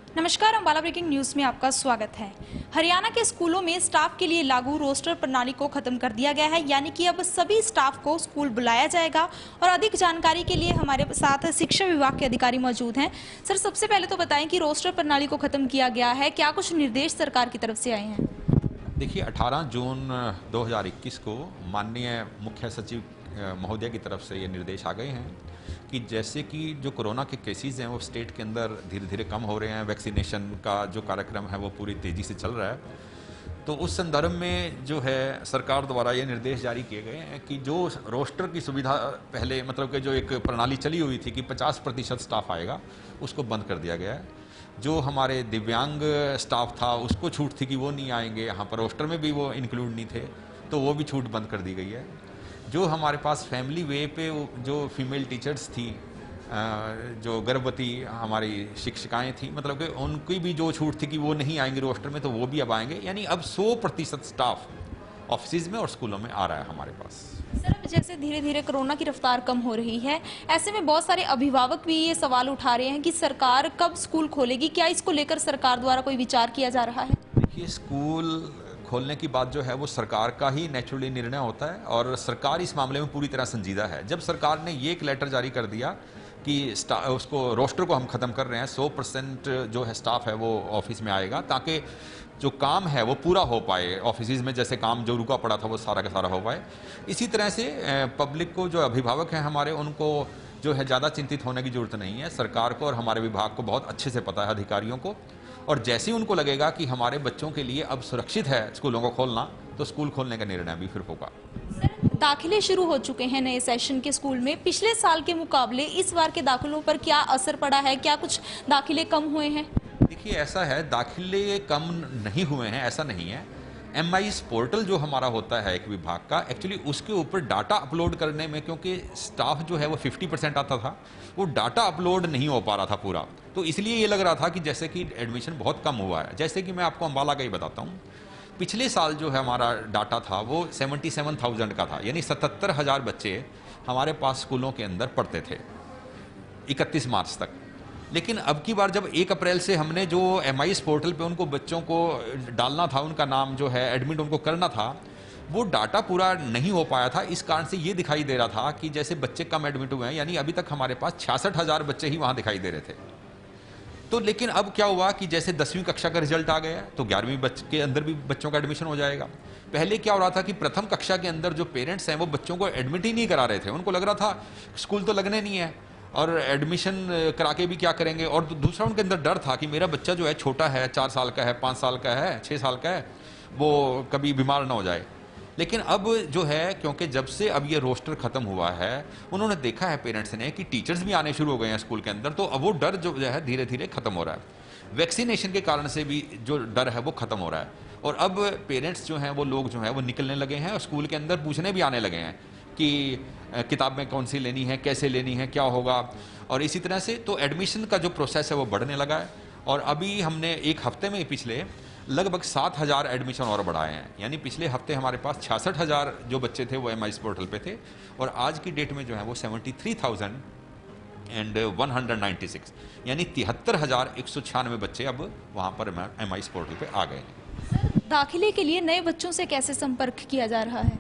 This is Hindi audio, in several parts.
नमस्कार, अम्बाला ब्रेकिंग न्यूज में आपका स्वागत है। हरियाणा के स्कूलों में स्टाफ के लिए लागू रोस्टर प्रणाली को खत्म कर दिया गया है, यानी कि अब सभी स्टाफ को स्कूल बुलाया जाएगा। और अधिक जानकारी के लिए हमारे साथ शिक्षा विभाग के अधिकारी मौजूद हैं। सर, सबसे पहले तो बताएं कि रोस्टर प्रणाली को खत्म किया गया है, क्या कुछ निर्देश सरकार की तरफ से आए हैं? देखिए, 18 जून 2021 को माननीय मुख्य सचिव महोदय की तरफ से ये निर्देश आ गए हैं कि जैसे कि जो कोरोना के केसेस हैं वो स्टेट के अंदर धीरे धीरे कम हो रहे हैं, वैक्सीनेशन का जो कार्यक्रम है वो पूरी तेज़ी से चल रहा है। तो उस संदर्भ में जो है सरकार द्वारा ये निर्देश जारी किए गए हैं कि जो रोस्टर की सुविधा पहले मतलब कि जो एक प्रणाली चली हुई थी कि 50% स्टाफ आएगा, उसको बंद कर दिया गया है। जो हमारे दिव्यांग स्टाफ था उसको छूट थी कि वो नहीं आएंगे, यहाँ पर रोस्टर में भी वो इंक्लूड नहीं थे, तो वो भी छूट बंद कर दी गई है। जो हमारे पास फैमिली वे पे जो फीमेल टीचर्स थी, जो गर्भवती हमारी शिक्षिकाएं थी, मतलब कि उनकी भी जो छूट थी कि वो नहीं आएंगे रोस्टर में, तो वो भी अब आएंगे। यानी अब 100% स्टाफ ऑफिस में और स्कूलों में आ रहा है हमारे पास। सर, अब जैसे धीरे धीरे कोरोना की रफ्तार कम हो रही है, ऐसे में बहुत सारे अभिभावक भी ये सवाल उठा रहे हैं कि सरकार कब स्कूल खोलेगी। क्या इसको लेकर सरकार द्वारा कोई विचार किया जा रहा है? देखिए, स्कूल खोलने की बात जो है वो सरकार का ही नेचुरली निर्णय होता है और सरकार इस मामले में पूरी तरह संजीदा है। जब सरकार ने ये एक लेटर जारी कर दिया कि उसको रोस्टर को हम ख़त्म कर रहे हैं, 100% जो है स्टाफ है वो ऑफिस में आएगा, ताकि जो काम है वो पूरा हो पाए ऑफिस में, जैसे काम जो रुका पड़ा था वो सारा का सारा हो पाए। इसी तरह से पब्लिक को, जो अभिभावक हैं हमारे, उनको जो है ज़्यादा चिंतित होने की ज़रूरत नहीं है। सरकार को और हमारे विभाग को बहुत अच्छे से पता है, अधिकारियों को, और जैसे ही उनको लगेगा कि हमारे बच्चों के लिए अब सुरक्षित है स्कूलों को खोलना, तो स्कूल खोलने का निर्णय भी फिर होगा। दाखिले शुरू हो चुके हैं नए सेशन के स्कूल में। पिछले साल के मुकाबले इस बार के दाखिलों पर क्या असर पड़ा है? क्या कुछ दाखिले कम हुए हैं? देखिए, ऐसा है, दाखिले कम नहीं हुए हैं, ऐसा नहीं है। MIS पोर्टल जो हमारा होता है एक विभाग का, एक्चुअली उसके ऊपर डाटा अपलोड करने में, क्योंकि स्टाफ जो है वो 50% आता था, वो डाटा अपलोड नहीं हो पा रहा था पूरा, तो इसलिए ये लग रहा था कि जैसे कि एडमिशन बहुत कम हुआ है। जैसे कि मैं आपको अम्बाला का ही बताता हूँ, पिछले साल जो है हमारा डाटा था वो 77,000 का था, यानी 77,000 बच्चे हमारे पास स्कूलों के अंदर पढ़ते थे 31 मार्च तक। लेकिन अब की बार जब 1 अप्रैल से हमने जो MIS पोर्टल पे उनको बच्चों को डालना था, उनका नाम जो है एडमिट उनको करना था, वो डाटा पूरा नहीं हो पाया था। इस कारण से ये दिखाई दे रहा था कि जैसे बच्चे कम एडमिट हुए हैं, यानी अभी तक हमारे पास 66,000 बच्चे ही वहाँ दिखाई दे रहे थे। तो लेकिन अब क्या हुआ कि जैसे 10वीं कक्षा का रिजल्ट आ गया, तो 11वीं के अंदर भी बच्चों का एडमिशन हो जाएगा। पहले क्या हो रहा था कि प्रथम कक्षा के अंदर जो पेरेंट्स हैं वो बच्चों को एडमिट ही नहीं करा रहे थे, उनको लग रहा था स्कूल तो लगने नहीं है और एडमिशन करा के भी क्या करेंगे। और दूसरा उनके अंदर डर था कि मेरा बच्चा जो है छोटा है, 4 साल का है, 5 साल का है, 6 साल का है, वो कभी बीमार ना हो जाए। लेकिन अब जो है, क्योंकि जब से अब ये रोस्टर ख़त्म हुआ है, उन्होंने देखा है पेरेंट्स ने कि टीचर्स भी आने शुरू हो गए हैं स्कूल के अंदर, तो अब वो डर जो है धीरे धीरे ख़त्म हो रहा है। वैक्सीनेशन के कारण से भी जो डर है वो ख़त्म हो रहा है, और अब पेरेंट्स जो हैं वो लोग जो हैं वो निकलने लगे हैं और स्कूल के अंदर पूछने भी आने लगे हैं कि किताबें कौन सी लेनी है, कैसे लेनी है, क्या होगा। और इसी तरह से तो एडमिशन का जो प्रोसेस है वो बढ़ने लगा है, और अभी हमने एक हफ्ते में पिछले लगभग 7,000 एडमिशन और बढ़ाए हैं। यानी पिछले हफ्ते हमारे पास 66,000 जो बच्चे थे वो MIS पोर्टल पे थे, और आज की डेट में जो है वो 73,196, यानी 73,196 बच्चे अब वहाँ पर MIS पोर्टल पे आ गए हैं। दाखिले के लिए नए बच्चों से कैसे संपर्क किया जा रहा है?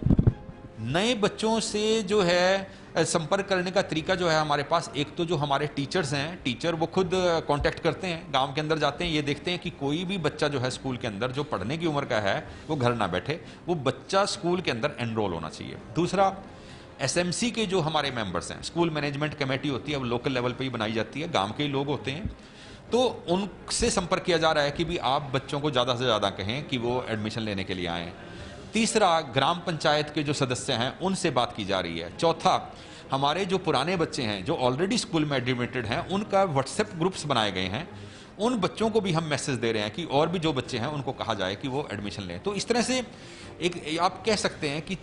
नए बच्चों से जो है संपर्क करने का तरीका जो है हमारे पास, एक तो जो हमारे टीचर्स हैं, टीचर वो खुद कांटेक्ट करते हैं, गांव के अंदर जाते हैं, ये देखते हैं कि कोई भी बच्चा जो है स्कूल के अंदर जो पढ़ने की उम्र का है वो घर ना बैठे, वो बच्चा स्कूल के अंदर एनरोल होना चाहिए। दूसरा, SMC के जो हमारे मेंबर्स हैं, स्कूल मैनेजमेंट कमेटी होती है, अब लोकल लेवल पर ही बनाई जाती है, गाँव के ही लोग होते हैं, तो उनसे संपर्क किया जा रहा है कि भी आप बच्चों को ज़्यादा से ज़्यादा कहें कि वो एडमिशन लेने के लिए आएँ। तीसरा, ग्राम पंचायत के जो सदस्य हैं उनसे बात की जा रही है। चौथा, हमारे जो पुराने बच्चे हैं जो ऑलरेडी स्कूल में एडमिटेड हैं, उनका व्हाट्सएप ग्रुप्स बनाए गए हैं, उन बच्चों को भी हम मैसेज दे रहे हैं कि और भी जो बच्चे हैं उनको कहा जाए कि वो एडमिशन लें। तो इस तरह से एक आप कह सकते हैं कि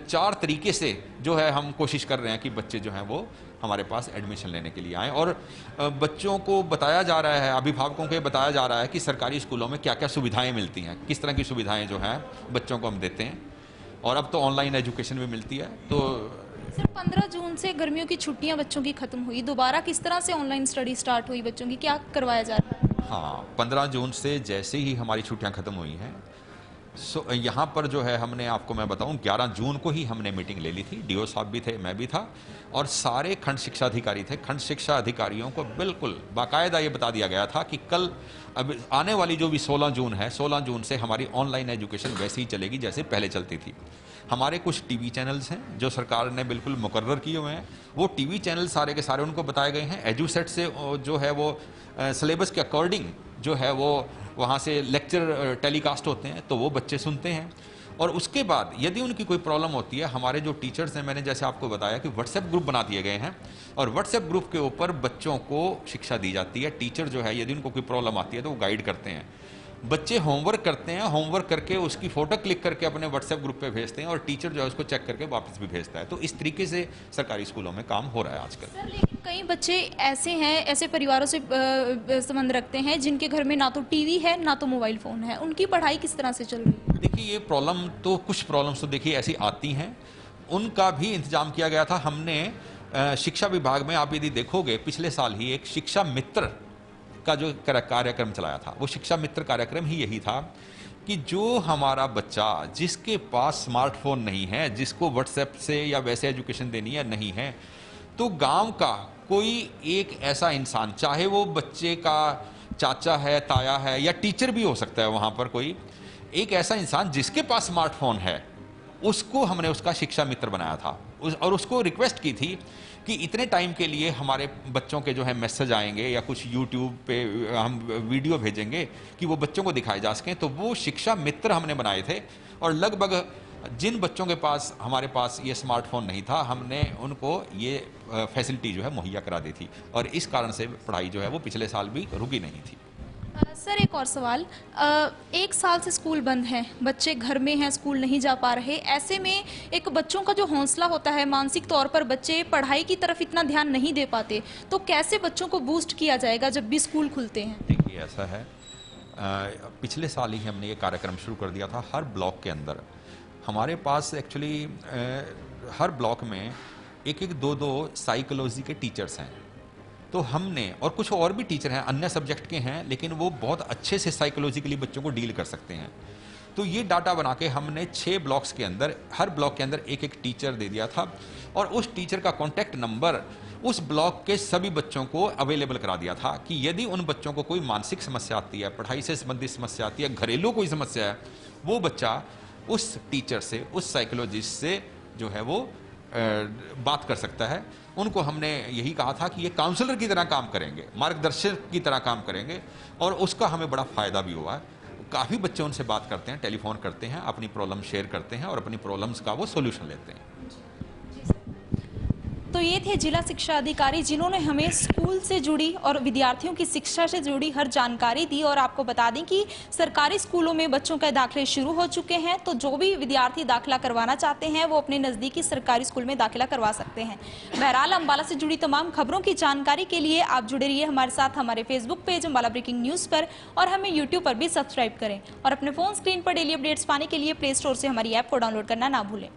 4 तरीके से जो है हम कोशिश कर रहे हैं कि बच्चे जो हैं वो हमारे पास एडमिशन लेने के लिए आएँ, और बच्चों को बताया जा रहा है, अभिभावकों को बताया जा रहा है कि सरकारी स्कूलों में क्या क्या सुविधाएं मिलती हैं, किस तरह की सुविधाएं जो हैं बच्चों को हम देते हैं, और अब तो ऑनलाइन एजुकेशन भी मिलती है। तो सर 15 जून से गर्मियों की छुट्टियां बच्चों की खत्म हुई, दोबारा किस तरह से ऑनलाइन स्टडी स्टार्ट हुई बच्चों की, क्या करवाया जा रहा है? हाँ, 15 जून से जैसे ही हमारी छुट्टियां खत्म हुई हैं, यहाँ पर जो है हमने आपको मैं बताऊं 11 जून को ही हमने मीटिंग ले ली थी। डीओ साहब भी थे, मैं भी था, और सारे खंड शिक्षा अधिकारी थे। खंड शिक्षा अधिकारियों को बिल्कुल बाकायदा ये बता दिया गया था कि कल अब आने वाली जो भी 16 जून है, 16 जून से हमारी ऑनलाइन एजुकेशन वैसे ही चलेगी जैसे पहले चलती थी। हमारे कुछ टीवी चैनल्स हैं जो सरकार ने बिल्कुल मुकर्रर किए हुए हैं, वो टीवी चैनल सारे के सारे उनको बताए गए हैं। एजुसेट से जो है वो सिलेबस के अकॉर्डिंग जो है वो वहाँ से लेक्चर टेलीकास्ट होते हैं, तो वो बच्चे सुनते हैं। और उसके बाद यदि उनकी कोई प्रॉब्लम होती है, हमारे जो टीचर्स हैं, मैंने जैसे आपको बताया कि व्हाट्सएप ग्रुप बना दिए गए हैं, और व्हाट्सएप ग्रुप के ऊपर बच्चों को शिक्षा दी जाती है। टीचर जो है यदि उनको कोई प्रॉब्लम आती है तो वो गाइड करते हैं। बच्चे होमवर्क करते हैं, होमवर्क करके उसकी फ़ोटो क्लिक करके अपने व्हाट्सएप ग्रुप पे भेजते हैं, और टीचर जो है उसको चेक करके वापस भी भेजता है। तो इस तरीके से सरकारी स्कूलों में काम हो रहा है आजकल। सर लेकिन कई बच्चे ऐसे हैं, ऐसे परिवारों से संबंध रखते हैं जिनके घर में ना तो टीवी है ना तो मोबाइल फ़ोन है, उनकी पढ़ाई किस तरह से चल रही है? देखिए, ये प्रॉब्लम तो कुछ प्रॉब्लम्स तो देखिए ऐसी आती हैं, उनका भी इंतजाम किया गया था। हमने शिक्षा विभाग में, आप यदि देखोगे, पिछले साल ही एक शिक्षा मित्र का जो कार्यक्रम चलाया था, वो शिक्षा मित्र कार्यक्रम ही यही था कि जो हमारा बच्चा जिसके पास स्मार्टफोन नहीं है, जिसको व्हाट्सएप से या वैसे एजुकेशन देनी है नहीं है, तो गांव का कोई एक ऐसा इंसान, चाहे वो बच्चे का चाचा है, ताया है, या टीचर भी हो सकता है, वहाँ पर कोई एक ऐसा इंसान जिसके पास स्मार्टफोन है, उसको हमने उसका शिक्षा मित्र बनाया था। और उसको रिक्वेस्ट की थी कि इतने टाइम के लिए हमारे बच्चों के जो है मैसेज आएंगे या कुछ यूट्यूब पे हम वीडियो भेजेंगे कि वो बच्चों को दिखाए जा सकें। तो वो शिक्षा मित्र हमने बनाए थे, और लगभग जिन बच्चों के पास हमारे पास ये स्मार्टफोन नहीं था, हमने उनको ये फैसिलिटी जो है मुहैया करा दी थी, और इस कारण से पढ़ाई जो है वो पिछले साल भी रुकी नहीं थी। सर एक और सवाल, 1 साल से स्कूल बंद है, बच्चे घर में हैं, स्कूल नहीं जा पा रहे, ऐसे में एक बच्चों का जो हौसला होता है, मानसिक तौर पर बच्चे पढ़ाई की तरफ इतना ध्यान नहीं दे पाते, तो कैसे बच्चों को बूस्ट किया जाएगा जब भी स्कूल खुलते हैं? देखिए, ऐसा है, पिछले साल ही हमने ये कार्यक्रम शुरू कर दिया था। हर ब्लॉक के अंदर हमारे पास एक्चुअली हर ब्लॉक में एक एक दो दो साइकोलॉजी के टीचर्स हैं। तो हमने, और कुछ और भी टीचर हैं अन्य सब्जेक्ट के हैं, लेकिन वो बहुत अच्छे से साइकोलॉजिकली बच्चों को डील कर सकते हैं। तो ये डाटा बना के हमने 6 ब्लॉक्स के अंदर, हर ब्लॉक के अंदर एक एक टीचर दे दिया था, और उस टीचर का कॉन्टैक्ट नंबर उस ब्लॉक के सभी बच्चों को अवेलेबल करा दिया था कि यदि उन बच्चों को कोई मानसिक समस्या आती है, पढ़ाई से संबंधित समस्या आती है, घरेलू कोई समस्या है, वो बच्चा उस टीचर से, उस साइकोलॉजिस्ट से जो है वो बात कर सकता है। उनको हमने यही कहा था कि ये काउंसलर की तरह काम करेंगे, मार्गदर्शक की तरह काम करेंगे, और उसका हमें बड़ा फ़ायदा भी हुआ है। काफ़ी बच्चे उनसे बात करते हैं, टेलीफोन करते हैं, अपनी प्रॉब्लम शेयर करते हैं, और अपनी प्रॉब्लम्स का वो सोल्यूशन लेते हैं। तो ये थे जिला शिक्षा अधिकारी जिन्होंने हमें स्कूल से जुड़ी और विद्यार्थियों की शिक्षा से जुड़ी हर जानकारी दी। और आपको बता दें कि सरकारी स्कूलों में बच्चों के दाखिले शुरू हो चुके हैं, तो जो भी विद्यार्थी दाखिला करवाना चाहते हैं वो अपने नज़दीकी सरकारी स्कूल में दाखिला करवा सकते हैं। बहरहाल, अम्बाला से जुड़ी तमाम खबरों की जानकारी के लिए आप जुड़े रहिए हमारे साथ हमारे Facebook page Ambala breaking news पर, और हमें यूट्यूब पर भी सब्सक्राइब करें। और अपने फ़ोन स्क्रीन पर डेली अपडेट्स पाने के लिए प्ले स्टोर से हमारी ऐप को डाउनलोड करना ना भूलें।